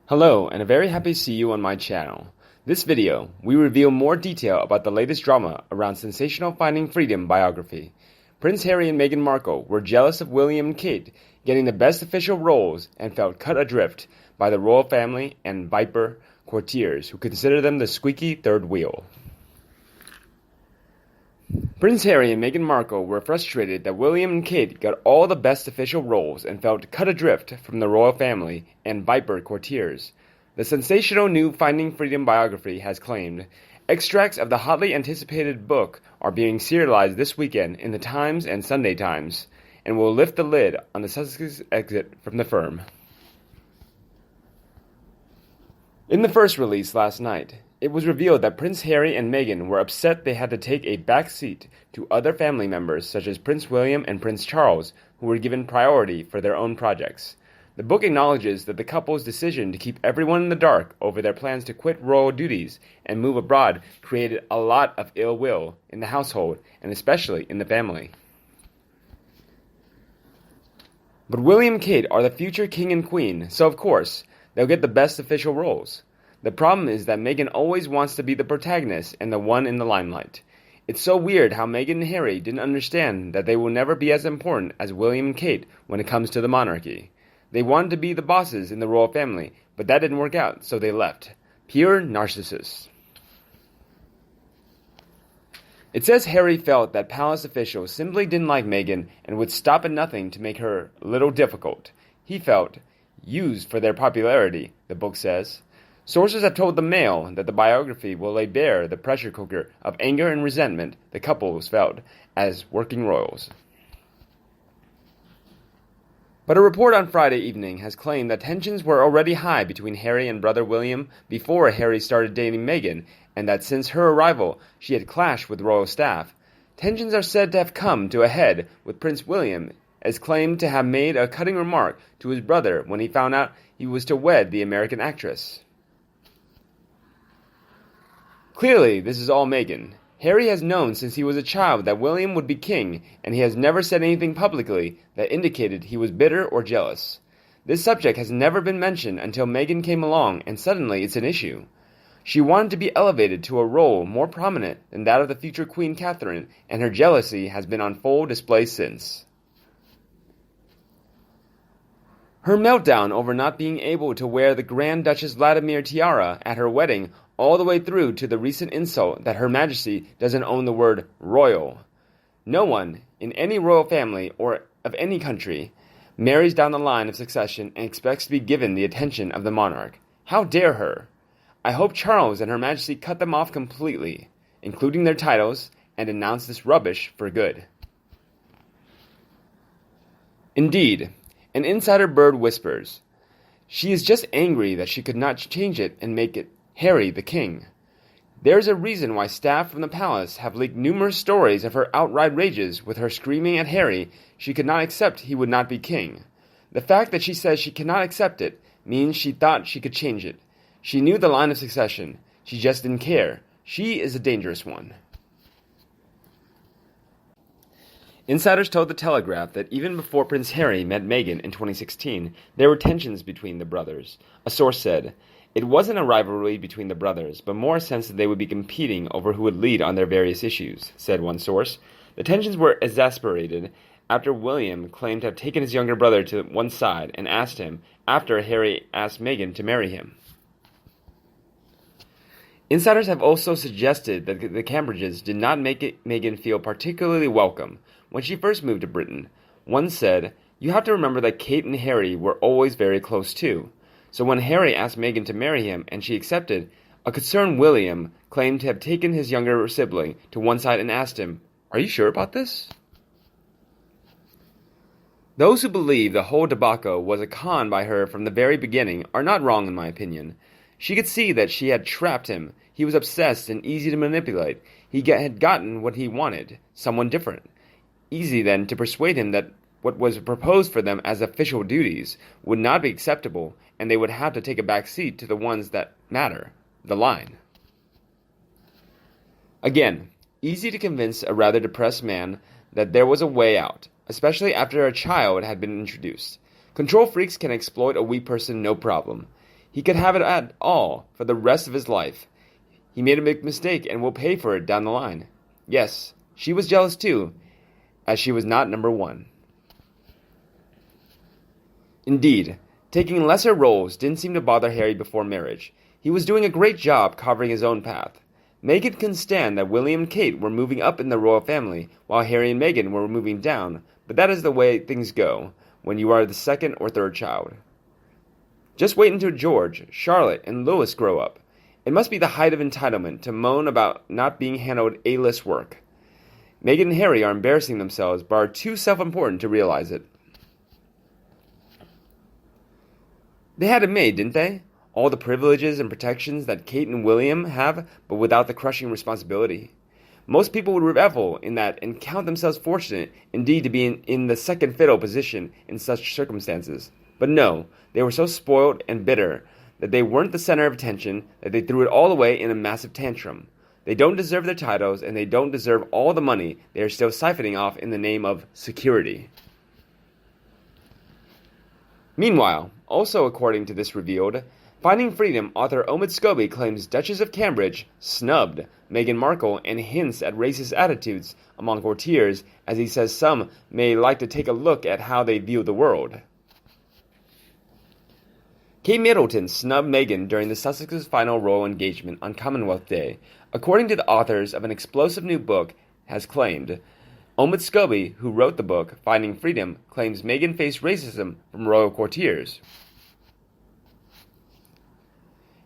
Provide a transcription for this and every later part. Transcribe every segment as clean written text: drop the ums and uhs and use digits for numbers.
Hello, and a very happy to see you on my channel. This video, we reveal more detail about the latest drama around sensational Finding Freedom biography. Prince Harry and Meghan Markle were jealous of William and Kate getting the best official roles and felt cut adrift by the royal family and Viper courtiers who consider them the squeaky third wheel. Prince Harry and Meghan Markle were frustrated that William and Kate got all the best official roles and felt cut adrift from the royal family and Viper courtiers. The sensational new Finding Freedom biography has claimed extracts of the hotly anticipated book are being serialized this weekend in the Times and Sunday Times, and will lift the lid on the Sussex exit from the firm. In the first release last night, it was revealed that Prince Harry and Meghan were upset they had to take a back seat to other family members such as Prince William and Prince Charles, who were given priority for their own projects. The book acknowledges that the couple's decision to keep everyone in the dark over their plans to quit royal duties and move abroad created a lot of ill will in the household and especially in the family. But William and Kate are the future king and queen, so of course, they'll get the best official roles. The problem is that Meghan always wants to be the protagonist and the one in the limelight. It's so weird how Meghan and Harry didn't understand that they will never be as important as William and Kate when it comes to the monarchy. They wanted to be the bosses in the royal family, but that didn't work out, so they left. Pure narcissists. It says Harry felt that palace officials simply didn't like Meghan and would stop at nothing to make her a little difficult. He felt used for their popularity, the book says. Sources have told the Mail that the biography will lay bare the pressure cooker of anger and resentment the couples felt as working royals. But a report on Friday evening has claimed that tensions were already high between Harry and brother William before Harry started dating Meghan, and that since her arrival she had clashed with royal staff. Tensions are said to have come to a head with Prince William, as claimed to have made a cutting remark to his brother when he found out he was to wed the American actress. Clearly, this is all Meghan. Harry has known since he was a child that William would be king, and he has never said anything publicly that indicated he was bitter or jealous. This subject has never been mentioned until Meghan came along, and suddenly it's an issue. She wanted to be elevated to a role more prominent than that of the future Queen Catherine, and her jealousy has been on full display since. Her meltdown over not being able to wear the Grand Duchess Vladimir tiara at her wedding all the way through to the recent insult that Her Majesty doesn't own the word royal. No one, in any royal family or of any country, marries down the line of succession and expects to be given the attention of the monarch. How dare her? I hope Charles and Her Majesty cut them off completely, including their titles, and denounce this rubbish for good. Indeed, an insider bird whispers, she is just angry that she could not change it and make it Harry the king. There's a reason why staff from the palace have leaked numerous stories of her outright rages with her screaming at Harry she could not accept he would not be king. The fact that she says she cannot accept it means she thought she could change it. She knew the line of succession. She just didn't care. She is a dangerous one. Insiders told The Telegraph that even before Prince Harry met Meghan in 2016, there were tensions between the brothers. A source said, it wasn't a rivalry between the brothers, but more a sense that they would be competing over who would lead on their various issues, said one source. The tensions were exasperated after William claimed to have taken his younger brother to one side and asked him after Harry asked Meghan to marry him. Insiders have also suggested that the Cambridges did not make Meghan feel particularly welcome when she first moved to Britain. One said, you have to remember that Kate and Harry were always very close too. So when Harry asked Meghan to marry him and she accepted, a concerned William claimed to have taken his younger sibling to one side and asked him, are you sure about this? Those who believe the whole debacle was a con by her from the very beginning are not wrong in my opinion. She could see that she had trapped him. He was obsessed and easy to manipulate. He had gotten what he wanted, someone different. Easy then to persuade him that what was proposed for them as official duties would not be acceptable, and they would have to take a back seat to the ones that matter, the line. Again, easy to convince a rather depressed man that there was a way out, especially after a child had been introduced. Control freaks can exploit a weak person no problem. He could have it at all for the rest of his life. He made a big mistake and will pay for it down the line. Yes, she was jealous too, as she was not number one. Indeed, taking lesser roles didn't seem to bother Harry before marriage. He was doing a great job carving his own path. Meghan couldn't stand that William and Kate were moving up in the royal family, while Harry and Meghan were moving down, but that is the way things go when you are the second or third child. Just wait until George, Charlotte, and Louis grow up. It must be the height of entitlement to moan about not being handled A-list work. Meghan and Harry are embarrassing themselves, but are too self-important to realize it. They had it made, didn't they? All the privileges and protections that Kate and William have, but without the crushing responsibility. Most people would revel in that and count themselves fortunate indeed to be in the second fiddle position in such circumstances. But no, they were so spoiled and bitter that they weren't the center of attention, that they threw it all away in a massive tantrum. They don't deserve their titles, and they don't deserve all the money they are still siphoning off in the name of security. Meanwhile, also according to this revealed, Finding Freedom author Omid Scobie claims Duchess of Cambridge snubbed Meghan Markle and hints at racist attitudes among courtiers, as he says some may like to take a look at how they view the world. Kate Middleton snubbed Meghan during the Sussex's final royal engagement on Commonwealth Day, according to the authors of an explosive new book has claimed. Omid Scobie, who wrote the book, Finding Freedom, claims Meghan faced racism from royal courtiers.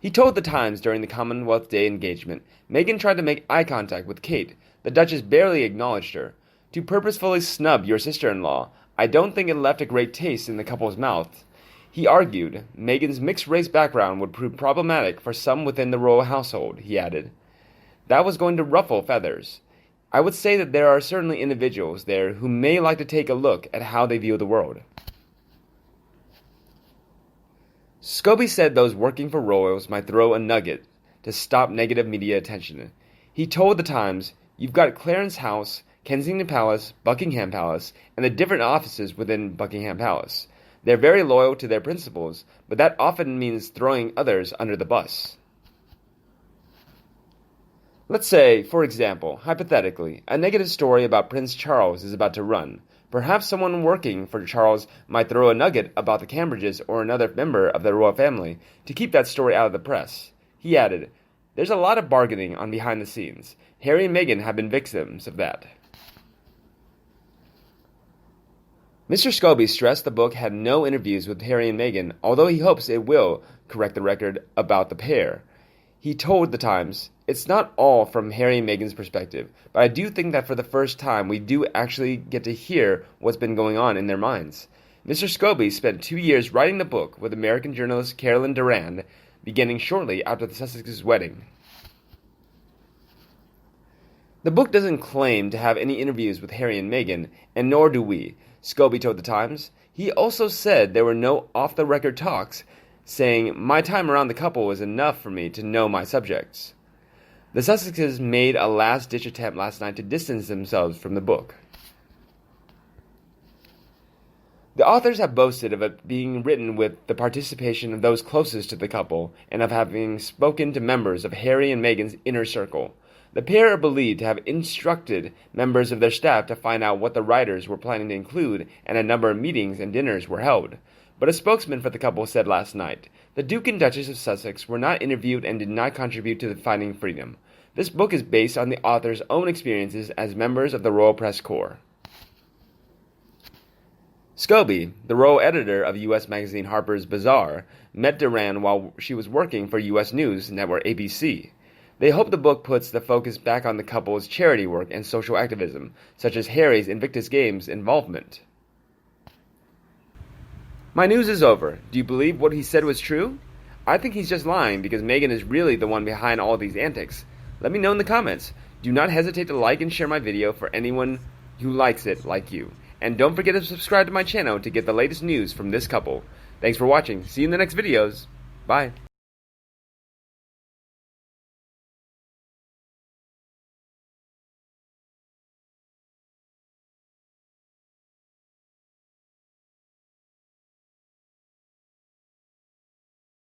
He told The Times during the Commonwealth Day engagement, Meghan tried to make eye contact with Kate. The Duchess barely acknowledged her. To purposefully snub your sister-in-law, I don't think it left a great taste in the couple's mouth. He argued Meghan's mixed-race background would prove problematic for some within the royal household, he added. That was going to ruffle feathers. I would say that there are certainly individuals there who may like to take a look at how they view the world. Scobie said those working for royals might throw a nugget to stop negative media attention. He told The Times, "You've got Clarence House, Kensington Palace, Buckingham Palace, and the different offices within Buckingham Palace. They're very loyal to their principles, but that often means throwing others under the bus." Let's say, for example, hypothetically, a negative story about Prince Charles is about to run. Perhaps someone working for Charles might throw a nugget about the Cambridges or another member of the royal family to keep that story out of the press. He added, "There's a lot of bargaining on behind the scenes. Harry and Meghan have been victims of that." Mr. Scobie stressed the book had no interviews with Harry and Meghan, although he hopes it will correct the record about the pair. He told The Times, "It's not all from Harry and Meghan's perspective, but I do think that for the first time we do actually get to hear what's been going on in their minds." Mr. Scobie spent 2 years writing the book with American journalist Carolyn Durand, beginning shortly after the Sussex's wedding. The book doesn't claim to have any interviews with Harry and Meghan, and nor do we, Scobie told The Times. He also said there were no off-the-record talks, saying, "My time around the couple was enough for me to know my subjects." The Sussexes made a last-ditch attempt last night to distance themselves from the book. The authors have boasted of it being written with the participation of those closest to the couple, and of having spoken to members of Harry and Meghan's inner circle. The pair are believed to have instructed members of their staff to find out what the writers were planning to include, and a number of meetings and dinners were held. But a spokesman for the couple said last night, "The Duke and Duchess of Sussex were not interviewed and did not contribute to the Finding Freedom. This book is based on the author's own experiences as members of the Royal Press Corps." Scobie, the royal editor of U.S. magazine Harper's Bazaar, met Durand while she was working for U.S. News Network ABC. They hope the book puts the focus back on the couple's charity work and social activism, such as Harry's Invictus Games involvement. My news is over. Do you believe what he said was true? I think he's just lying because Meghan is really the one behind all these antics. Let me know in the comments. Do not hesitate to like and share my video for anyone who likes it like you. And don't forget to subscribe to my channel to get the latest news from this couple. Thanks for watching. See you in the next videos. Bye.